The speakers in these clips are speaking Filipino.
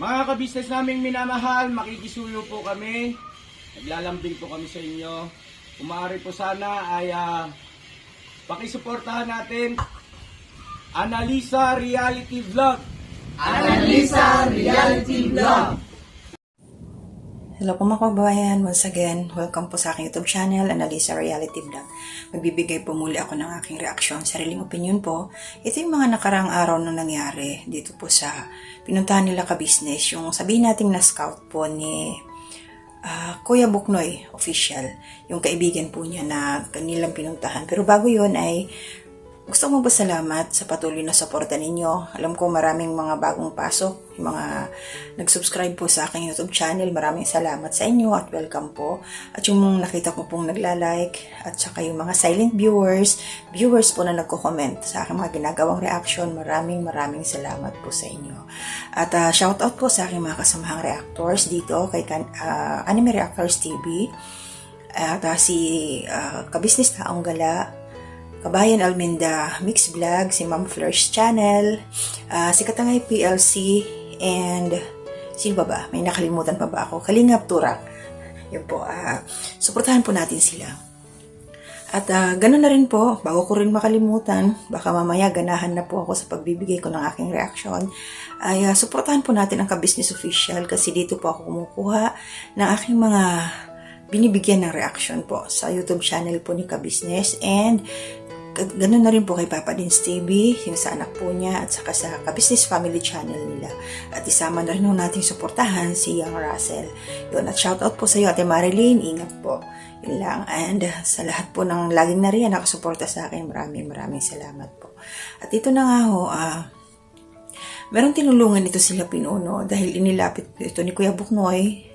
Mga kabisnes naming minamahal, makikisuyo po kami. Naglalambing po kami sa inyo. Kung maaari po sana ay pakisuportahan natin Analisa Reality Vlog. Analisa Reality Vlog. Hello po mga kababayan, once again, welcome po sa aking YouTube channel, Analisa Reality Vlog. Magbibigay po muli ako ng aking reaksyon, sariling opinion po. Ito yung mga nakaraang araw na nangyari dito po sa pinuntahan nila ka-business, yung sabihin natin na scout po ni Kuya Buknoy official, yung kaibigan po niya na kanilang pinuntahan. Pero bago yon ay gusto ko magpasalamat sa patuloy na suporta ninyo. Alam ko maraming mga bagong pasok, yung mga nag-subscribe po sa aking YouTube channel. Maraming salamat sa inyo at welcome po. At yung nakita ko pong nagla-like at saka yung mga silent viewers po na nagko-comment sa aking mga ginagawang reaction. Maraming salamat po sa inyo. At shoutout po sa aking mga kasamahang reactors dito kay Anime Reactors TV. At si Kabisnes Taong Gala, Kabayan Almenda Mix Vlog, si Ma'am Flir's Channel, si Katangay PLC, and sino ba? May nakalimutan pa ba ako? Kalingap Turak. Yun po, suportahan po natin sila. At ganoon na rin po, bago ko rin makalimutan, baka mamaya ganahan na po ako sa pagbibigay ko ng aking reaction, ay suportahan po natin ang Ka-Business Official kasi dito po ako kumukuha ng aking mga binibigyan ng reaction po sa YouTube channel po ni Ka-Business, and ganun na rin po kay Papa Dins TV, yung sa anak po niya, at saka sa Ka-Business Family Channel nila. At isama na rin natin suportahan si Young Russell. Yun, at shoutout po sa iyo, Ate Marilyn, ingat po. Yun lang. And sa lahat po ng laging nariyan nakasuporta sa akin, maraming salamat po. At ito na nga ho, meron tinulungan ito sila Pinuno dahil inilapit ito ni Kuya Buknoy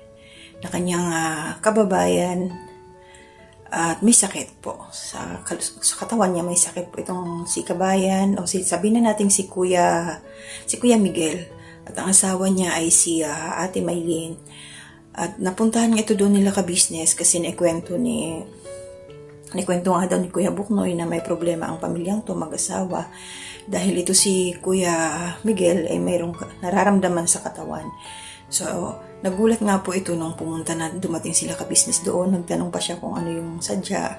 na kanyang kababayan. At may sakit po. Sa katawan niya may sakit po itong si Kabayan, o sabihin na natin si Kuya Miguel. At ang asawa niya ay si Ate Maylin. At napuntahan niya ito doon nila ka-business kasi naikwento nga daw ni Kuya Buknoy na may problema ang pamilyang to, mag-asawa. Dahil ito si Kuya Miguel ay mayroong nararamdaman sa katawan. So, nagulat nga po ito nung pumunta na dumating sila ka-business doon. Nagtanong pa siya kung ano yung sadya.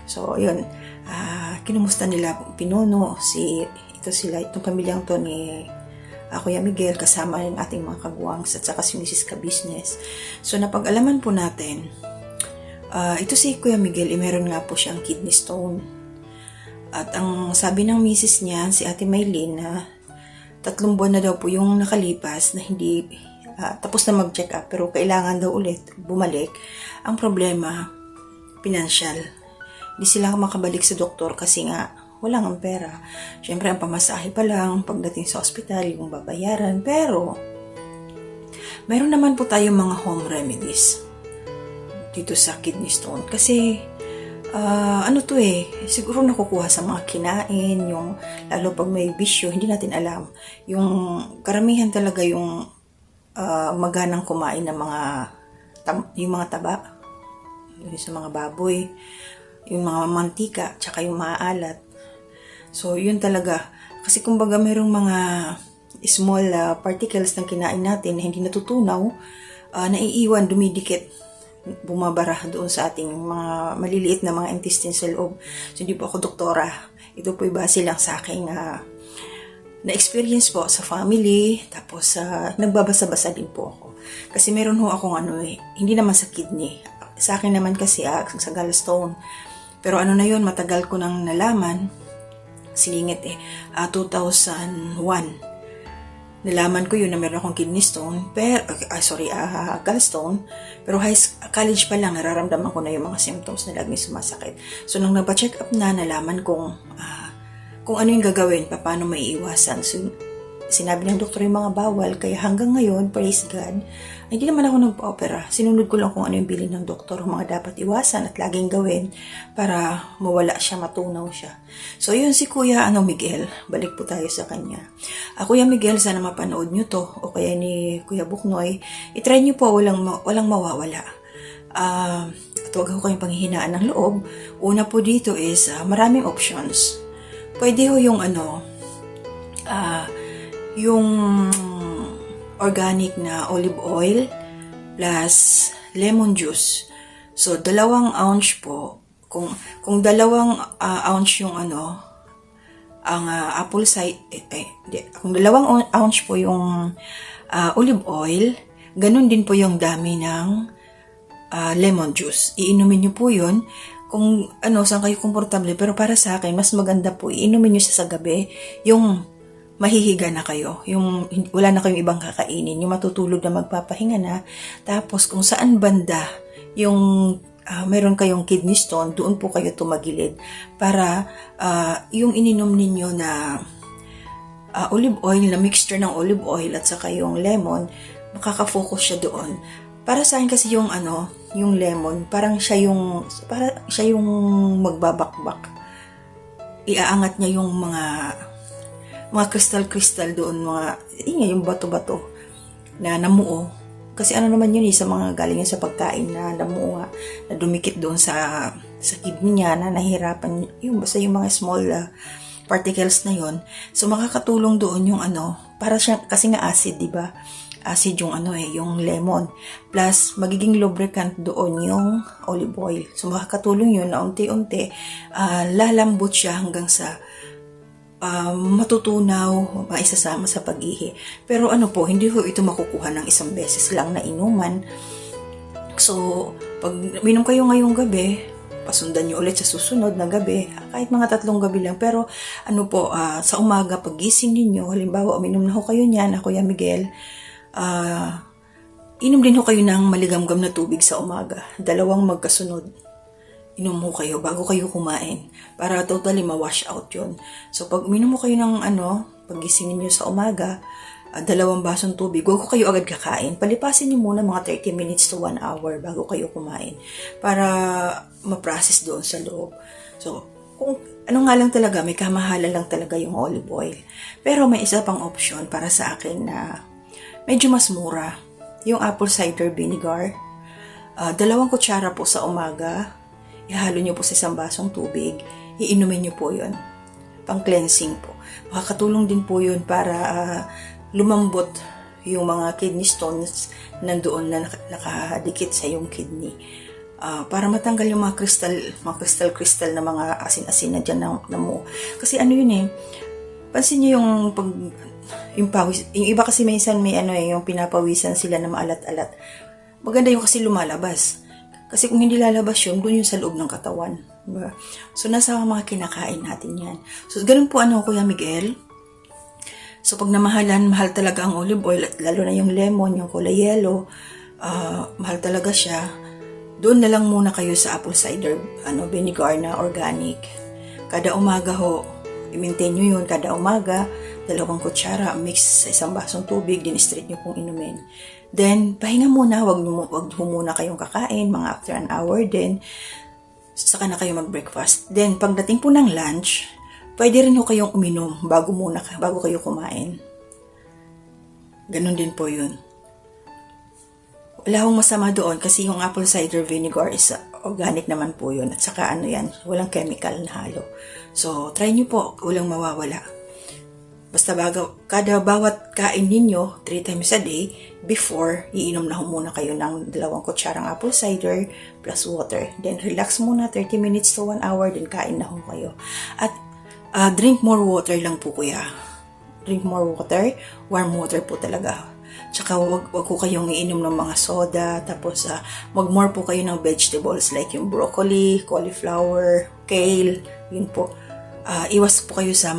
So, yun. Kinumusta nila Pinuno, itong pamilyang to ni Kuya Miguel, kasama yung ating mga kagwangs at saka si Mrs. Ka-Business. So, napag-alaman po natin, ito si Kuya Miguel, meron nga po siyang kidney stone. At ang sabi ng misis niya, si Ate Maylin, na 3 buwan na daw po yung nakalipas na hindi tapos na mag-check up, pero kailangan daw ulit bumalik. Ang problema, financial. Hindi sila makabalik sa doktor kasi nga walang ang pera. Siyempre, ang pamasahe pa lang, pagdating sa ospital, yung babayaran. Pero, mayroon naman po tayong mga home remedies dito sa kidney stone. Kasi, siguro nakukuha sa mga kinain, yung, lalo pag may bisyo, hindi natin alam. Yung karamihan talaga yung maganang kumain ng yung mga taba, yung sa mga baboy, yung mga mantika, tsaka yung maalat. So, yun talaga. Kasi kumbaga mayroong mga small particles ng kinain natin na hindi natutunaw, naiiwan, dumidikit, bumabara doon sa ating mga maliliit na mga intestine sa loob. So, hindi po ako doktora. Ito po base lang sa aking na-experience po sa family, tapos nagbabasa-basa din po ako. Kasi meron ho akong hindi naman sa kidney. Sa akin naman kasi sa gallstone. Pero na yun, matagal ko nang nalaman, silingit 2001. Nalaman ko yun na meron akong kidney stone, gallstone, pero college pa lang, nararamdaman ko na yung mga symptoms na laging sumasakit. So, nung nagpa-check up na, nalaman kung ano yung gagawin, paano maiiwasan. So, sinabi ng doktor yung mga bawal, kaya hanggang ngayon, praise God, ay hindi naman ako nagpa-opera. Sinunod ko lang kung ano yung bilin ng doktor, mga dapat iwasan at laging gawin para mawala siya, matunaw siya. So, yun si Kuya Miguel. Balik po tayo sa kanya. Kuya Miguel, sana mapanood nyo to, o kaya ni Kuya Buknoy, itry nyo po, walang mawawala. At huwag ako kayong panghihinaan ng loob. Una po dito is, maraming options. Pwede ho yung organic na olive oil plus lemon juice. So, 2 ounce po. Kung 2 ounce yung ang apple cider, kung 2 ounce po yung olive oil, ganun din po yung dami ng lemon juice. Iinumin nyo po yun kung saan kayo komportable. Pero para sa akin, mas maganda po, iinumin nyo siya sa gabi, yung mahihiga na kayo, yung wala na kayong ibang kakainin, yung matutulog na magpapahinga na. Tapos kung saan banda yung meron kayong kidney stone, doon po kayo tumagilid para yung ininom ninyo na olive oil, na mixture ng olive oil at saka yung lemon, makaka-focus siya doon. Para sa akin kasi yung yung lemon, parang siya yung magbabakbak. Iaangat niya yung mga crystal doon, yung bato-bato na namuo. Kasi naman yun sa mga galing sa pagkain na namuo nga, na dumikit doon sa kidney niya, na nahihirapan basta yung mga small particles na yon. So makakatulong doon yung para siya, kasi nga acid, di ba? Acid yung yung lemon. Plus, magiging lubricant doon yung olive oil. So makakatulong yun na unti-unti, lalambot siya hanggang sa matutunaw, maisasama sa pag-ihi. Pero hindi ho ito makukuha ng isang beses lang na inuman. So, pag minom kayo ngayong gabi, pasundan nyo ulit sa susunod na gabi, kahit mga 3 gabi lang. Pero sa umaga, pag gising ninyo, halimbawa, uminom na ho kayo niyan, Kuya Miguel, inom din ho kayo ng maligamgam na tubig sa umaga. 2 magkasunod. Inom mo kayo bago kayo kumain para totally ma-wash out yun. So, pag uminom mo kayo ng pag-gising niyo sa umaga, 2 basong tubig, huwag kayo agad kakain. Palipasin niyo muna mga 30 minutes to 1 hour bago kayo kumain para ma-process doon sa loob. So, kung nga lang talaga, may kamahalan lang talaga yung olive oil. Pero may isa pang option para sa akin na medyo mas mura. Yung apple cider vinegar. 2 kutsara po sa umaga. Ihalo nyo po sa 1 basong tubig, iinumin nyo po yun. Pang cleansing po. Makakatulong din po yun para lumambot yung mga kidney stones nandoon na nakadikit sa yung kidney. Para matanggal yung mga crystal na mga asin-asin na dyan na mo. Kasi yun pansin nyo yung pawis, yung iba kasi minsan may yung pinapawisan sila na maalat-alat. Maganda yung kasi lumalabas. Kasi kung hindi lalabas yun, doon yung sa loob ng katawan. Diba? So, nasa mga kinakain natin yan. So, ganun po Kuya Miguel. So, pag namahalan, mahal talaga ang olive oil, at lalo na yung lemon, yung kulay yellow, mahal talaga siya. Doon na lang muna kayo sa apple cider vinegar na organic. Kada umaga ho, i-maintain nyo yun. Kada umaga, 2 kutsara, mix sa 1 basong tubig, din straight nyo pong inumin. Then, pahinga muna, wag muna kayong kakain, mga after an hour din, saka na kayo mag-breakfast. Then, pagdating po ng lunch, pwede rin ho kayong uminom bago kayo kumain. Ganon din po yun. Wala hong masama doon kasi yung apple cider vinegar is organic naman po yun. At saka walang chemical na halo. So, try nyo po, walang mawawala. Basta kada bawat kain ninyo, 3 times a day, before, iinom na muna kayo ng 2 kutsarang apple cider plus water. Then, relax muna, 30 minutes to 1 hour, then kain na kayo. At drink more water lang po, kuya. Drink more water, warm water po talaga. Tsaka wag ko kayong iinom ng mga soda, tapos mag-more po kayo ng vegetables like yung broccoli, cauliflower, kale, yun po. Iwas po kayo sa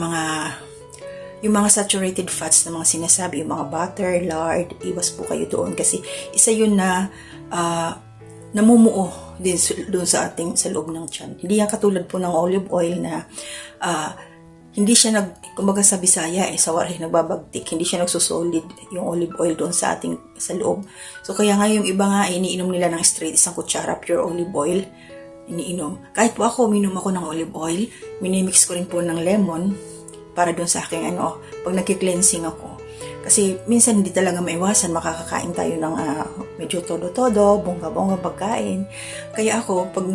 yung mga saturated fats na mga sinasabi, yung mga butter, lard, iwas po kayo doon kasi isa yun na namumuo din doon sa loob ng tiyan. Hindi yan katulad po ng olive oil na hindi siya kumbaga sa Bisaya sa waray nagbabagtik, hindi siya nagsusolid yung olive oil doon sa loob. So kaya nga yung iba nga iniinom nila ng straight 1 kutsara pure olive oil, iniinom. Kahit po ako, minom ako ng olive oil, minimix ko rin po ng lemon, para doon sa aking pag nagki-cleansing ako. Kasi minsan hindi talaga maiwasan, makakakain tayo ng medyo todo-todo, bongga-bongga pagkain. Kaya ako, pag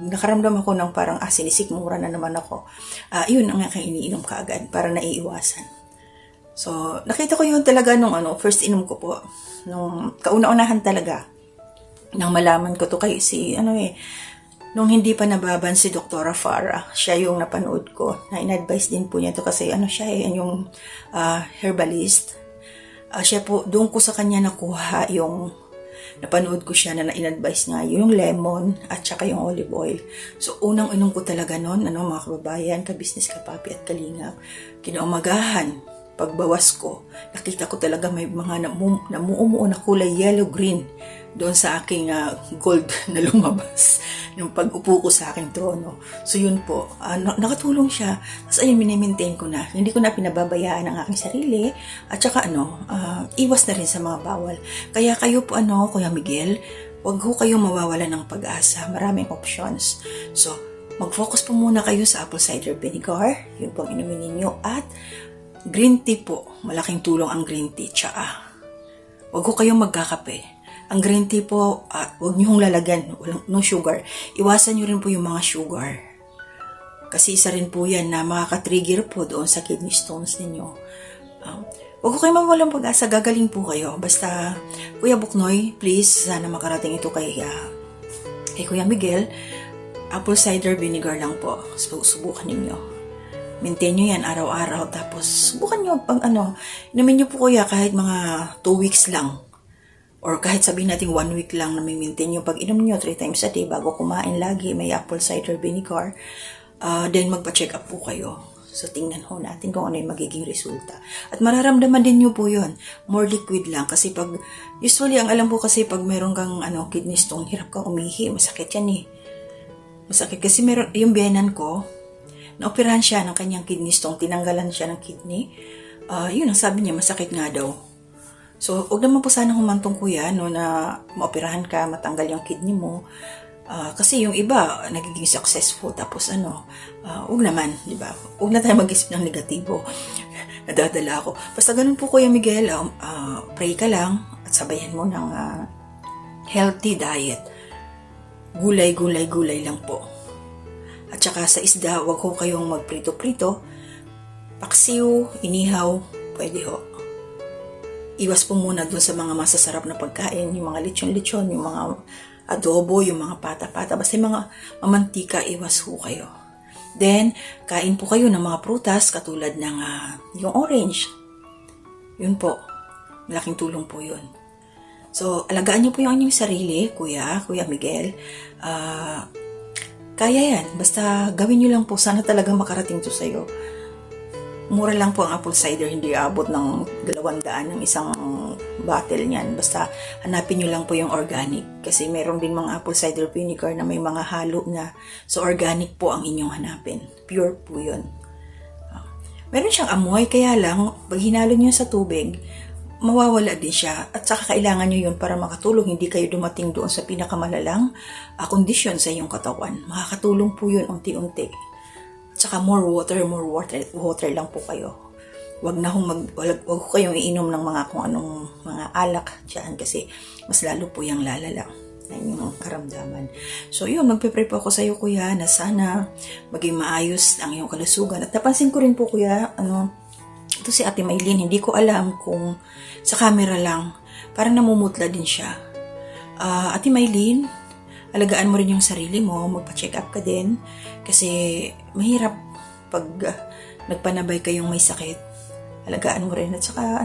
nakaramdam ako ng parang sinisikmura na naman ako, yun ang aking iniinom kaagad para naiiwasan. So, nakita ko yun talaga nung first inom ko po. Nung kauna-unahan talaga. Nang malaman ko to kay nung hindi pa nababan si Dr. Farah, siya yung napanood ko. Na in-advise din po niya to kasi siya yung herbalist. Siya po, doon ko sa kanya nakuha yung napanood ko siya na in-advise nga yung lemon at saka yung olive oil. So, unang inom ko talaga noon, mga kababayan, ka-business, ka-papi at kalingap. Kinaumagahan, pagbawas ko, nakita ko talaga may mga namuumuo na kulay yellow-green doon sa aking gold na lumabas nung pag-upo ko sa aking trono. So yun po, nakatulong siya. Tapos ayun, minimaintain ko na. Hindi ko na pinababayaan ang aking sarili. At saka iwas na rin sa mga bawal. Kaya kayo po Kuya Miguel, wag ho kayong mawawalan ng pag-asa. Maraming options. So, mag-focus po muna kayo sa apple cider vinegar. Yun po ang inumin ninyo. At green tea po. Malaking tulong ang green tea. Tsaa. Wag ho kayong magkakape. Ang green tea po, huwag niyo hong lalagyan, no sugar. Iwasan niyo rin po yung mga sugar. Kasi isa rin po yan na makaka-trigger po doon sa kidney stones ninyo. Huwag ko kayo mawalang pag-asa, gagaling po kayo. Basta, Kuya Buknoy, please, sana makarating ito kay Kuya Miguel. Apple cider vinegar lang po. Subukan ninyo. Maintain nyo yan araw-araw. Tapos, subukan nyo pag inumin nyo po kuya kahit mga 2 weeks lang. Or kahit sabihin natin 1 week lang na may maintain yung pag-inom nyo 3 times a day bago kumain lagi, may apple cider vinegar. Then magpa-check up po kayo. So tingnan ho natin kung ano yung magiging resulta. At mararamdaman din nyo po yun. More liquid lang. Kasi usually ang alam po kasi pag meron kang kidney stone, hirap kang umihi. Masakit yan eh. Masakit kasi meron, yung biyenan ko, naoperahan siya ng kanyang kidney stone. Tinanggalan siya ng kidney. Yun ang sabi niya, masakit nga daw. So, huwag naman po sana humantong kuya, na maoperahan ka, matanggal yung kidney mo. Kasi yung iba, nagiging successful. Tapos huwag naman, di ba? Huwag na tayo mag-isip ng negatibo. Nadadala ako. Basta ganun po Kuya Miguel, pray ka lang at sabayan mo ng healthy diet. Gulay lang po. At saka sa isda, huwag ko kayong magprito-prito. Paksiw, inihaw, pwede ho. Iwas po muna dun sa mga masasarap na pagkain, yung mga lechon-lechon, yung mga adobo, yung mga pata-pata, basta yung mga mamantika, iwas po kayo. Then, kain po kayo ng mga prutas katulad ng yung orange. Yun po, malaking tulong po yun. So, alagaan niyo po yung inyong sarili, Kuya Miguel. Kaya yan, basta gawin niyo lang po, sana talaga makarating to sa'yo. Mura lang po ang apple cider, hindi abot ng 200 ng isang bottle niyan. Basta hanapin nyo lang po yung organic. Kasi meron din mga apple cider vinegar na may mga halo na. So organic po ang inyong hanapin. Pure po yun. Meron siyang amoy, kaya lang, pag hinalo nyo sa tubig, mawawala din siya. At saka kailangan nyo yun para makatulong. Hindi kayo dumating doon sa pinakamalalang kondisyon sa inyong katawan. Makakatulong po yun unti-unti. Tsaka more water lang po kayo. Wag ko kayong iinom ng mga kung anong mga alak diyan kasi mas lalo po yung lalala na inyong karamdaman. So yun, magpe-pray po ako sa iyo kuya na sana maging maayos ang iyong kalusugan. At napansin ko rin po kuya, ito si Ate Maylin, hindi ko alam kung sa camera lang, parang namumutla din siya. Ate Maylin, alagaan mo rin yung sarili mo, magpa-check up ka din kasi mahirap pag nagpanabay kayong may sakit. Alagaan mo rin at saka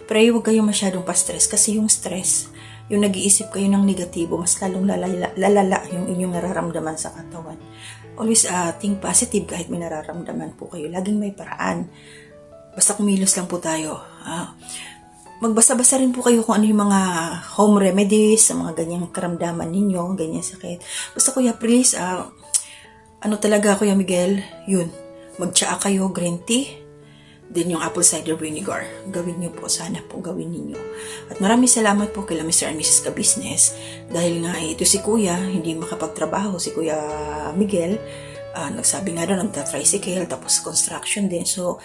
pray huwag kayong masyadong pa-stress kasi yung stress, yung nag-iisip kayo ng negatibo, mas lalong lalala yung inyong nararamdaman sa katawan. Always think positive kahit may nararamdaman po kayo. Laging may paraan. Basta kumilos lang po tayo. Magbasa-basa rin po kayo kung ano yung mga home remedies sa mga ganyang karamdaman ninyo, ganyang sakit. Basta kuya, please, talaga Kuya Miguel, yun, mag-tsaa kayo, green tea, din yung apple cider vinegar. Gawin niyo po, sana po gawin ninyo. At maraming salamat po kila Mr. and Mrs. Ka-Business dahil nga ito si Kuya, hindi makapagtrabaho, si Kuya Miguel, nagsabi nga doon, nagta-tricycle, tapos construction din, so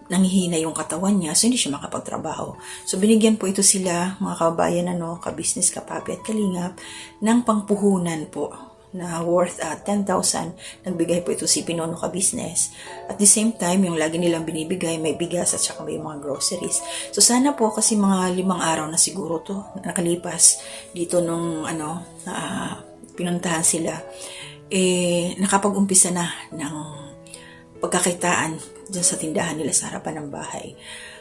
nanghihina yung katawan niya, so hindi siya makapagtrabaho. So binigyan po ito sila, mga kababayan, ka-business, kapapi at kalingap, ng pangpuhunan po. na worth 10,000. Nagbigay po ito si Pinono Ka Business. At the same time, yung lagi nilang binibigay, may bigas at saka may mga groceries. So sana po, kasi mga 5 araw na siguro to nakalipas dito nung pinuntahan sila, nakapag-umpisa na ng pagkakitaan dyan sa tindahan nila sa harapan ng bahay.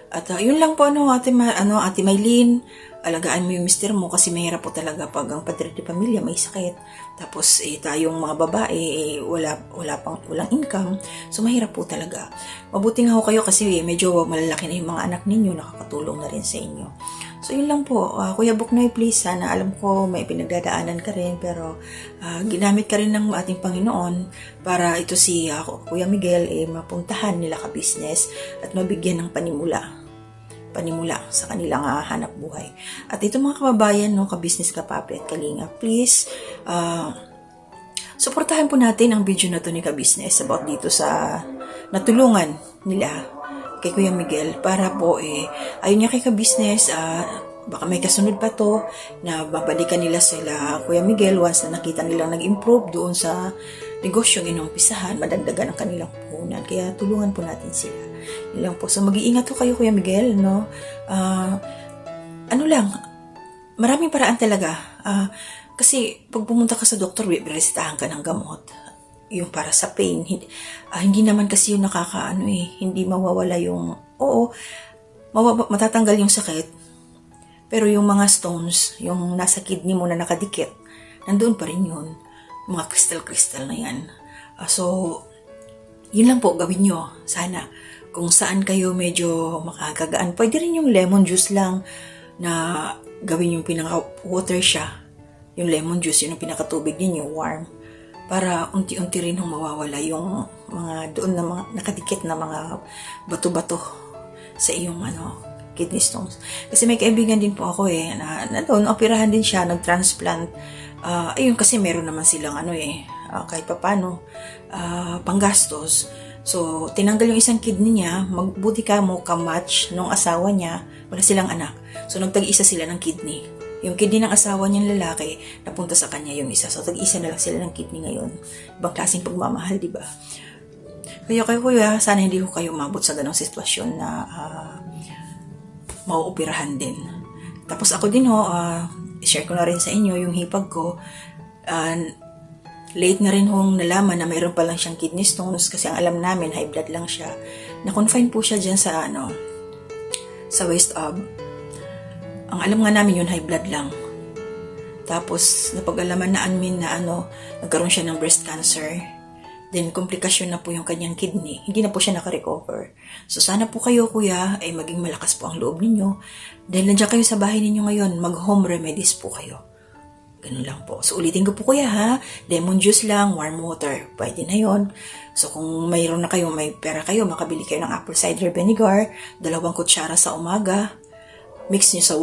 At yun lang po, Ate Maylin, alagaan mo yung mister mo kasi mahirap po talaga pag ang padre de pamilya may sakit. Tapos tayong mga babae walang income. So mahirap po talaga. Mabuti nga ho kayo kasi medyo malalaki na yung mga anak ninyo, nakakatulong na rin sa inyo. So yun lang po, Kuya Buknoy, please, sana alam ko may pinagdadaanan ka rin, pero ginamit ka rin ng ating Panginoon para ito si Kuya Miguel mapuntahan nila ka business at mabigyan ng panimula sa kanilang hanap buhay. At ito mga kababayan, ka-business, ka-papi at kalinga, please, suportahan po natin ang video na to ni ka-business about dito sa natulungan nila kay Kuya Miguel para po ayun niya kay ka-business, baka may kasunod pa to na babalikan nila sila Kuya Miguel once na nakita nilang nag-improve doon sa negosyong inumpisahan, madagdagan ang kanilang puhunan. Kaya tulungan po natin sila. Yun lang po. So mag-iingat po kayo, Kuya Miguel, no? Maraming paraan talaga. Kasi pag pumunta ka sa doktor, resetahan ka ng gamot. Yung para sa pain. Hindi naman kasi yung hindi mawawala yung, matatanggal yung sakit. Pero yung mga stones, yung nasa kidney mo na nakadikit, nandoon pa rin yun. Mga crystal na yan. So, yun lang po, gawin nyo. Sana, kung saan kayo medyo makagagaan. Pwede rin yung lemon juice lang na gawin yung pinaka-water siya. Yung lemon juice, yun yung pinakatubig din, yung warm. Para unti-unti rin mawawala yung mga doon na mga nakadikit na mga bato-bato sa iyong kidney stones. Kasi may kaibigan din po ako na doon, operahan din siya, nag-transplant. Ayun, kasi meron naman silang kahit papano, panggastos. So, tinanggal yung isang kidney niya, magbuti ka mo ka-match nung asawa niya, wala silang anak. So, nagtag-isa sila ng kidney. Yung kidney ng asawa niyang lalaki, napunta sa kanya yung isa. So, tag-isa na lang sila ng kidney ngayon. Ibang klaseng pagmamahal, di ba? Kaya kuya, sana hindi ko kayo mabot sa ganong sitwasyon na mauoperahan din. Tapos ako din share ko na rin sa inyo yung hipag ko. Late na rin nalaman na mayroon pa lang siyang kidney stones kasi ang alam namin high blood lang siya. Na-confine po siya dyan sa sa waist ab. Ang alam nga namin yun high blood lang. Tapos napag-alaman na nagkaroon siya ng breast cancer. Then komplikasyon na po yung kanyang kidney. Hindi na po siya naka-recover. So sana po kayo, kuya, ay maging malakas po ang loob ninyo. Dahil nandiyan kayo sa bahay ninyo ngayon, mag-home remedies po kayo. Ganun lang po. So ulitin ko po, kuya, ha? Lemon juice lang, warm water. Pwede na yon. So kung mayroon na kayo, may pera kayo, makabili kayo ng apple cider vinegar, 2 kutsara sa umaga. Mix nyo sa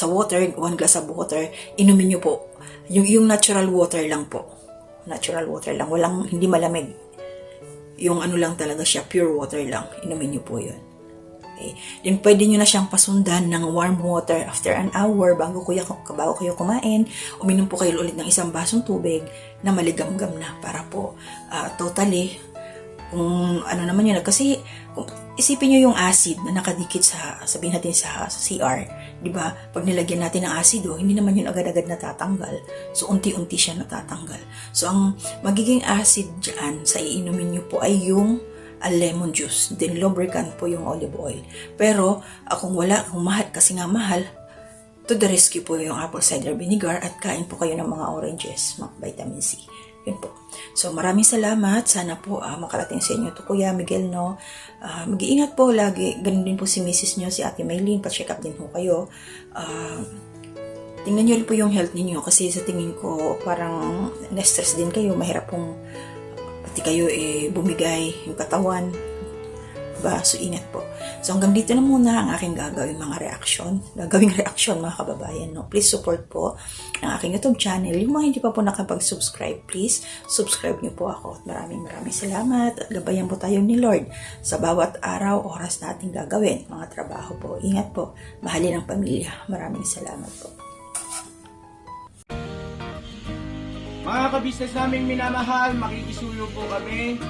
water, 1 glass of water. Inumin nyo po. Yung natural water lang po. Natural water lang. Hindi malamig. Yung lang talaga siya, pure water lang. Inumin nyo po yun. Okay. Then pwede nyo na siyang pasundan ng warm water after an hour bago kayo kumain. Uminom po kayo ulit ng 1 basong tubig na maligamgam na para po totally kung naman yun. Kasi isipin nyo yung acid na nakadikit sabihin natin sa CR. Diba? Pag nilagyan natin ng asido, hindi naman yun agad-agad natatanggal. So, unti-unti siya natatanggal. So, ang magiging acid dyan sa iinumin nyo po ay yung lemon juice. Then, lubricant po yung olive oil. Pero, kung mahal, kasi nga mahal, to the rescue po yung apple cider vinegar at kain po kayo ng mga oranges, mga vitamin C. Yun po. So, maraming salamat. Sana po makarating sa inyo to, Kuya Miguel, no? Mag-iingat po lagi. Ganun din po si Mrs. nyo, si Ate Maylin. Pa-check up din po kayo. Tingnan nyo rin po yung health ninyo kasi sa tingin ko parang na-stress din kayo. Mahirap pong pati kayo bumigay yung katawan. Diba? So, ingat po. So, hanggang dito na muna ang aking gagawing reaksyon, mga kababayan. No? Please support po ang aking YouTube channel. Yung mga hindi pa po nakapag-subscribe, please subscribe niyo po ako. At maraming salamat. At gabayan po tayo ni Lord sa bawat araw, oras nating gagawin. Mga trabaho po. Ingat po. Mahalin ang pamilya. Maraming salamat po. Mga kabisnes naming minamahal, makikisuyo po kami.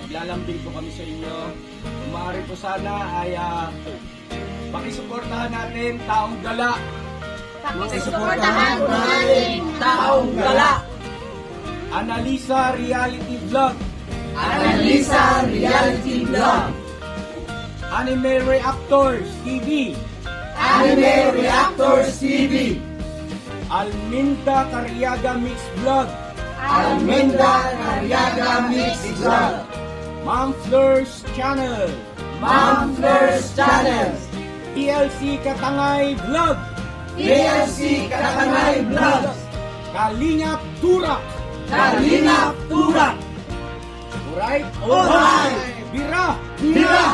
Naglalambing po kami sa inyo. Kung maaari po sana ay pakisuportahan natin Taong Gala. Pakisuportahan po natin Taong Gala. Analisa Reality Vlog. Analisa Reality Vlog. Anime Reactors TV. Anime Reactors TV. Alminda Cariaga Mix Vlog. Almenda Cariaga Mix Vlog. Ma'am Fleurs Channel. Ma'am Fleurs Channel. PLC Katangay Vlog. PLC Katangay Vlog. Kalingap Turak. Kalingap Turak. Alright? Alright. Bira! Bira!